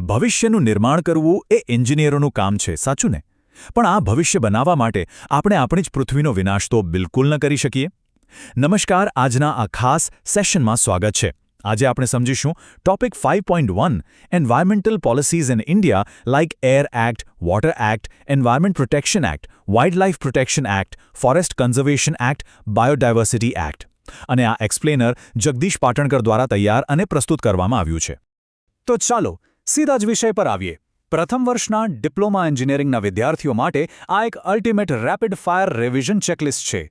ભવિષ્યનું નિર્માણ કરવું એ એન્જિનિયરોનું કામ છે, સાચું ને? પણ આ ભવિષ્ય બનાવવા માટે આપણે આપણી જ પૃથ્વીનો વિનાશ તો બિલકુલ ન કરી શકીએ. નમસ્કાર, આજના આ ખાસ સેશનમાં સ્વાગત છે. આજે આપણે સમજીશું topic 5.1 environmental policies in India like air act, water act, environment protection act, wildlife protection act, forest conservation act, biodiversity act. અને આ એક્સપ્લેનર જગદીશ પાટણકર દ્વારા તૈયાર અને પ્રસ્તુત કરવામાં આવ્યું છે. તો ચાલો સીધા જ વિષય પર આવીએ. પ્રથમ વર્ષના ડિપ્લોમા એન્જિનિયરિંગના વિદ્યાર્થીઓ માટે આ એક ultimate rapid fire revision checklist છે.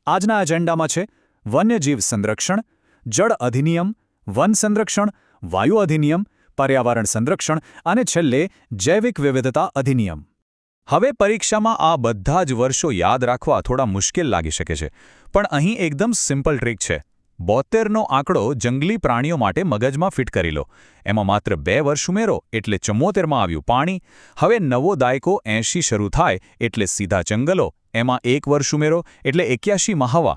આજના એજન્ડામાં છે વન્યજીવ સંરક્ષણ, જળ અધિનિયમ, વન સંરક્ષણ, વાયુ અધિનિયમ, પર્યાવરણ સંરક્ષણ અને છેલ્લે જૈવિક વિવિધતા અધિનિયમ. હવે પરીક્ષામાં આ બધા જ વર્ષો યાદ રાખવા થોડા મુશ્કેલ લાગી શકે છે, પણ અહીં એકદમ સિમ્પલ ટ્રીક છે. 72નો આંકડો જંગલી પ્રાણીઓ માટે મગજમાં ફિટ કરી લો. એમાં માત્ર 2 વર્ષ ઉમેરો એટલે 74માં આવ્યું પાણી. હવે નવો દાયકો 80 શરૂ થાય એટલે સીધા જંગલો. એમાં 1 વર્ષ ઉમેરો એટલે 81માં હવા.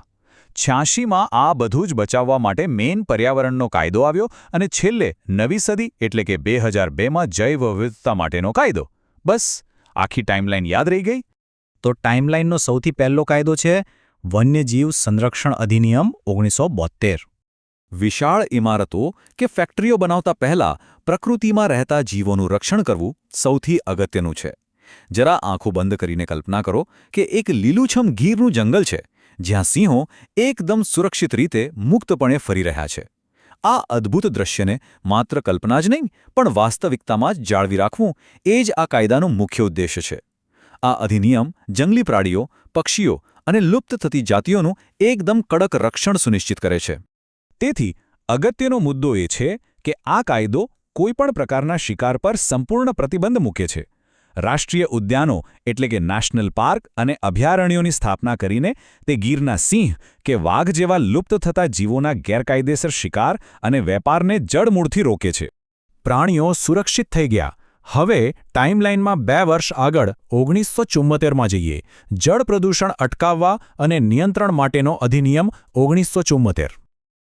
86માં આ બધું જ બચાવવા માટે મેઇન પર્યાવરણનો કાયદો આવ્યો અને છેલ્લે નવી સદી એટલે કે 2002માં જૈવ વિવિધતા માટેનો કાયદો. બસ આખી ટાઈમલાઈન યાદ રહી ગઈ? તો ટાઈમલાઈનનો સૌથી પહેલો કાયદો છે વન્યજીવ સંરક્ષણ અધિનિયમ 1972. વિશાળ ઇમારતો કે ફેક્ટરીઓ બનાવતા પહેલા પ્રકૃતિમાં રહેતા જીવોનું રક્ષણ કરવું સૌથી અગત્યનું છે. જરા આંખો બંધ કરીને કલ્પના કરો કે એક લીલુંછમ ગીરનું જંગલ છે, જ્યાં સિંહો એકદમ સુરક્ષિત રીતે મુક્તપણે ફરી રહ્યા છે. આ અદ્ભુત દૃશ્યને માત્ર કલ્પના જ નહીં, પણ વાસ્તવિકતામાં જ જાળવી રાખવું એ જ આ કાયદાનો મુખ્ય ઉદ્દેશ્ય છે. આ અધિનિયમ જંગલી પ્રાણીઓ, પક્ષીઓ અને લુપ્ત થતી જાતિઓનું એકદમ કડક રક્ષણ સુનિશ્ચિત કરે છે. તેથી અગત્યનો મુદ્દો એ છે કે આ કાયદો કોઈપણ પ્રકારના શિકાર પર સંપૂર્ણ પ્રતિબંધ મૂકે છે. રાષ્ટ્રીય ઉદ્યાનો એટલે કે નેશનલ પાર્ક અને અભયારણ્યોની સ્થાપના કરીને તે ગીરના સિંહ કે વાઘ જેવા લુપ્ત થતા જીવોના ગેરકાયદેસર શિકાર અને વેપારને જડમૂળથી રોકે છે. પ્રાણીઓ સુરક્ષિત થઈ ગયા. હવે ટાઈમલાઈનમાં 2 વર્ષ આગળ 1974માં જઈએ. જળ પ્રદૂષણ અટકાવવા અને નિયંત્રણ માટેનો અધિનિયમ 1974.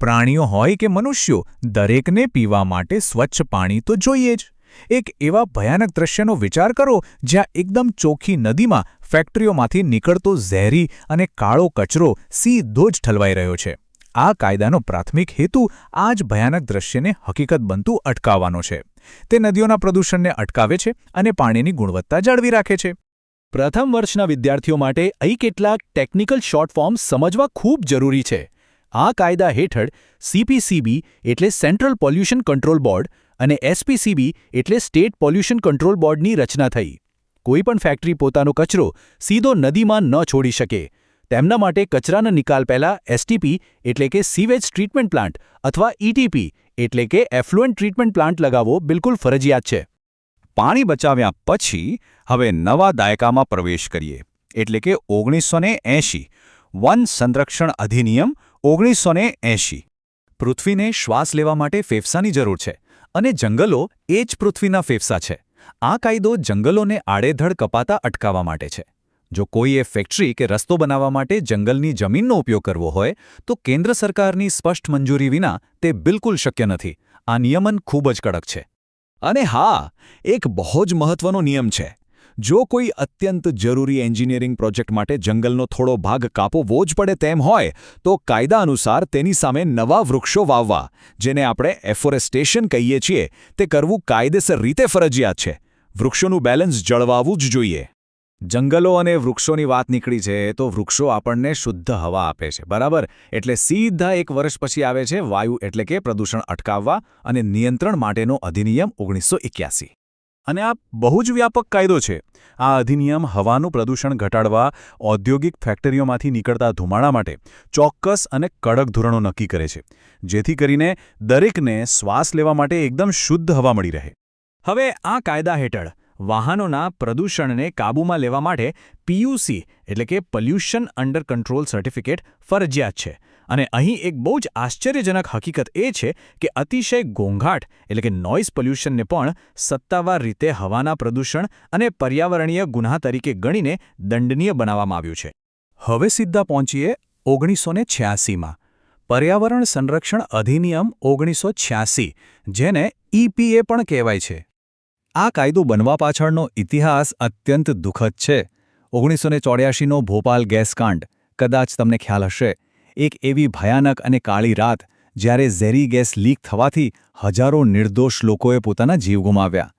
પ્રાણીઓ હોય કે મનુષ્યો, દરેકને પીવા માટે સ્વચ્છ પાણી તો જોઈએ જ. એક એવા ભયાનક દ્રશ્યનો વિચાર કરો જ્યાં એકદમ ચોખ્ખી નદીમાં ફેક્ટરીઓમાંથી નીકળતો ઝેરી અને કાળો કચરો સીધો જ ઠલવાઈ રહ્યો છે. આ કાયદાનો પ્રાથમિક હેતુ આ જ ભયાનક દ્રશ્યને હકીકત બનતું અટકાવવાનો છે. તે નદીઓના પ્રદૂષણને અટકાવે છે અને પાણીની ગુણવત્તા જાળવી રાખે છે. પ્રથમ વર્ષના વિદ્યાર્થીઓ માટે અહીં કેટલાક ટેકનિકલ શોર્ટ ફોર્મ્સ સમજવા ખૂબ જરૂરી છે. આ કાયદા હેઠળ CPCB એટલે સેન્ટ્રલ પોલ્યુશન કંટ્રોલ બોર્ડ અને SPCB એટલે સ્ટેટ પોલ્યુશન કંટ્રોલ બોર્ડની રચના થઈ. કોઈપણ ફેક્ટરી પોતાનો કચરો સીધો નદીમાં ન છોડી શકે. તેમના માટે કચરાના નિકાલ પહેલાં STP એટલે કે સીવેજ ટ્રીટમેન્ટ પ્લાન્ટ અથવા ETP એટલે કે એફ્લુએન્ટ ટ્રીટમેન્ટ પ્લાન્ટ લગાવવો બિલકુલ ફરજિયાત છે. પાણી બચાવ્યા પછી હવે નવા દાયકામાં પ્રવેશ કરીએ એટલે કે 1980 વન સંરક્ષણ અધિનિયમ 1980. પૃથ્વીને શ્વાસ લેવા માટે ફેફસાની જરૂર છે અને જંગલો એ જ પૃથ્વીના ફેફસા છે. આ કાયદો જંગલોને આડેધડ કપાતા અટકાવવા માટે છે. જો કોઈએ ફેક્ટરી કે રસ્તો બનાવવા માટે જંગલની જમીનનો ઉપયોગ કરવો હોય તો કેન્દ્ર સરકારની સ્પષ્ટ મંજૂરી વિના તે બિલકુલ શક્ય નથી. આ નિયમન ખૂબ જ કડક છે. અને હા, એક બહુ જ મહત્વનો નિયમ છે. જો કોઈ અત્યંત જરૂરી એન્જિનિયરિંગ પ્રોજેક્ટ માટે જંગલનો થોડો ભાગ કાપવો જ પડે તેમ હોય તો કાયદા અનુસાર તેની સામે નવા વૃક્ષો વાવવા, જેને આપણે એફોરેસ્ટેશન કહીએ છીએ, તે કરવું કાયદેસર રીતે ફરજિયાત છે. વૃક્ષોનું બેલેન્સ જળવાવું જ જોઈએ. જંગલો અને વૃક્ષોની વાત નીકળી છે તો વૃક્ષો આપણને શુદ્ધ હવા આપે છે, બરાબર? એટલે સીધા 1 વર્ષ પછી આવે છે વાયુ એટલે કે પ્રદૂષણ અટકાવવા અને નિયંત્રણ માટેનો અધિનિયમ 1981. અને આ બહુ જ વ્યાપક કાયદો છે. આ અધિનિયમ હવાનું પ્રદૂષણ ઘટાડવા, ઔદ્યોગિક ફેક્ટરીઓમાંથી નીકળતા ધુમાડા માટે ચોક્કસ અને કડક ધોરણો નક્કી કરે છે, જેથી કરીને દરેકને શ્વાસ લેવા માટે એકદમ શુદ્ધ હવા મળી રહે. હવે આ કાયદા હેઠળ વાહનોના પ્રદૂષણને કાબૂમાં લેવા માટે PUC એટલે કે પોલ્યુશન અંડર કંટ્રોલ સર્ટિફિકેટ ફરજિયાત છે. અને અહીં એક બહુ જ આશ્ચર્યજનક હકીકત એ છે કે અતિશય ઘોંઘાટ એટલે કે નોઇઝ પોલ્યુશનને પણ સત્તાવાર રીતે હવાના પ્રદૂષણ અને પર્યાવરણીય ગુન્હા તરીકે ગણીને દંડનીય બનાવવામાં આવ્યું છે. હવે સીધા પહોંચીએ 1986માં. પર્યાવરણ સંરક્ષણ અધિનિયમ 1986, જેને EPA પણ કહેવાય છે. આ કાયદો બનવા પાછળનો ઇતિહાસ અત્યંત દુઃખદ છે. 1984નો ભોપાલ ગેસકાંડ કદાચ તમને ખ્યાલ હશે. એક એવી ભયાનક અને કાળી રાત જ્યારે ઝેરી ગેસ લીક થવાથી હજારો નિર્દોષ લોકોએ પોતાના જીવ ગુમાવ્યા.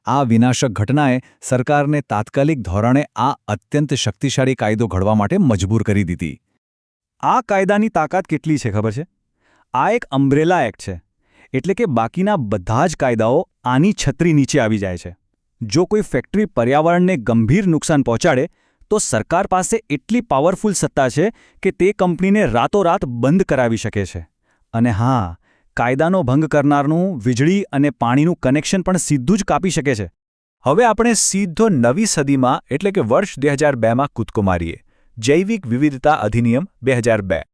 આ વિનાશક ઘટનાએ સરકારને તાત્કાલિક ધોરણે આ અત્યંત શક્તિશાળી કાયદો ઘડવા માટે મજબૂર કરી દીધી. આ કાયદાની તાકાત કેટલી છે ખબર છે? આ એક અમ્બ્રેલા એક્ટ છે. એટલે કે બાકીના બધા જ કાયદાઓ આની છત્રી નીચે આવી જાય છે. જો કોઈ ફેક્ટરી પર્યાવરણને ગંભીર નુકસાન પહોંચાડે તો સરકાર પાસે એટલી પાવરફુલ સત્તા છે કે તે કંપનીને રાતોરાત બંધ કરાવી શકે છે. અને હા, કાયદાનો ભંગ કરનારનું વીજળી અને પાણીનું કનેક્શન પણ સીધું જ કાપી શકે છે. હવે આપણે સીધો નવી સદીમાં એટલે કે વર્ષ 2002માં કૂદકો મારીએ. જૈવિક વિવિધતા અધિનિયમ 2002.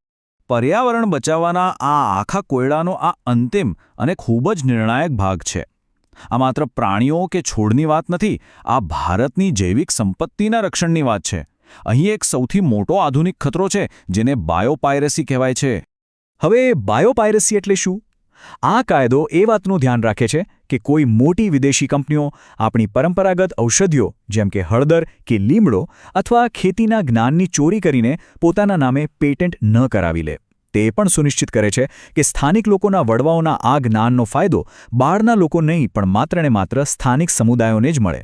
પર્યાવરણ બચાવવાના આ આખા કોયડાનો આ અંતિમ અને ખૂબ જ નિર્ણાયક ભાગ છે. આ માત્ર પ્રાણીઓ કે છોડની વાત નથી, આ ભારતની જૈવિક સંપત્તિના રક્ષણની વાત છે. અહીં એક સૌથી મોટો આધુનિક ખતરો છે જેને બાયોપાયરેસી કહેવાય છે. હવે બાયોપાયરેસી એટલે શું? આ કાયદો એ વાતનું ધ્યાન રાખે છે કે કોઈ મોટી વિદેશી કંપનીઓ આપણી પરંપરાગત ઔષધિઓ જેમ કે હળદર કે લીમડો અથવા ખેતીના જ્ઞાનની ચોરી કરીને પોતાના નામે પેટન્ટ ન કરાવી લે. તે પણ સુનિશ્ચિત કરે છે કે સ્થાનિક લોકોના વડવાઓના આ જ્ઞાનનો ફાયદો બહારના લોકો નહીં પણ માત્ર ને માત્ર સ્થાનિક સમુદાયોને જ મળે.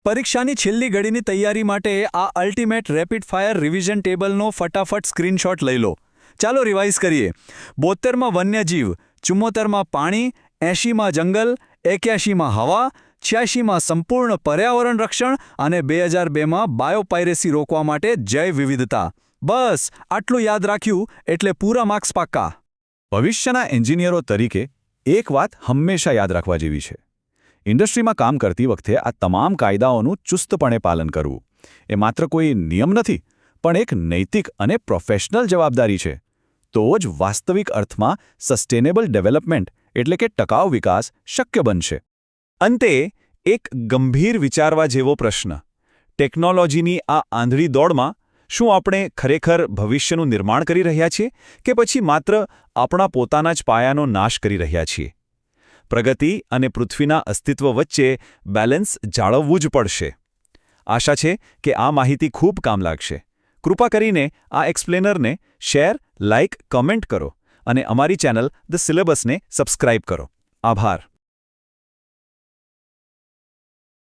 પરીક્ષાની છેલ્લી ઘડીની તૈયારી માટે આ અલ્ટિમેટ રેપિડ ફાયર રિવિઝન ટેબલનો ફટાફટ સ્ક્રીનશોટ લઈ લો. ચાલો રિવાઇઝ કરીએ. 72માં વન્યજીવ, 74માં પાણી, 80માં જંગલ, 81માં હવા, 86માં સંપૂર્ણ પર્યાવરણ રક્ષણ અને 2002માં બાયોપાયરેસી રોકવા માટે જૈવ વિવિધતા. બસ આટલું યાદ રાખ્યું એટલે પૂરા માર્ક્સ પાક્કા. ભવિષ્યના એન્જિનિયરો તરીકે એક વાત હંમેશા યાદ રાખવા જેવી છે. ઇન્ડસ્ટ્રીમાં કામ કરતી વખતે આ તમામ કાયદાઓનું ચુસ્તપણે પાલન કરવું એ માત્ર કોઈ નિયમ નથી, પણ એક નૈતિક અને પ્રોફેશનલ જવાબદારી છે. તો જ વાસ્તવિક અર્થમાં સસ્ટેનેબલ ડેવલપમેન્ટ એટલે કે ટકાઉ વિકાસ શક્ય બનશે. અંતે એક ગંભીર વિચારવા જેવો પ્રશ્ન. ટેકનોલોજીની આ આંધળી દોડમાં શું આપણે ખરેખર ભવિષ્યનું નિર્માણ કરી રહ્યા છીએ કે પછી માત્ર આપણા પોતાના જ પાયાનો નાશ કરી રહ્યા છીએ? પ્રગતિ અને પૃથ્વીના અસ્તિત્વ વચ્ચે બેલેન્સ જાળવવું જ પડશે. આશા છે કે આ માહિતી ખૂબ કામ લાગશે. કૃપા કરીને આ એક્સપ્લેનરને શેર, લાઇક, કમેન્ટ કરો અને અમારી ચેનલ ધ સિલેબસને સબસ્ક્રાઇબ કરો. આભાર.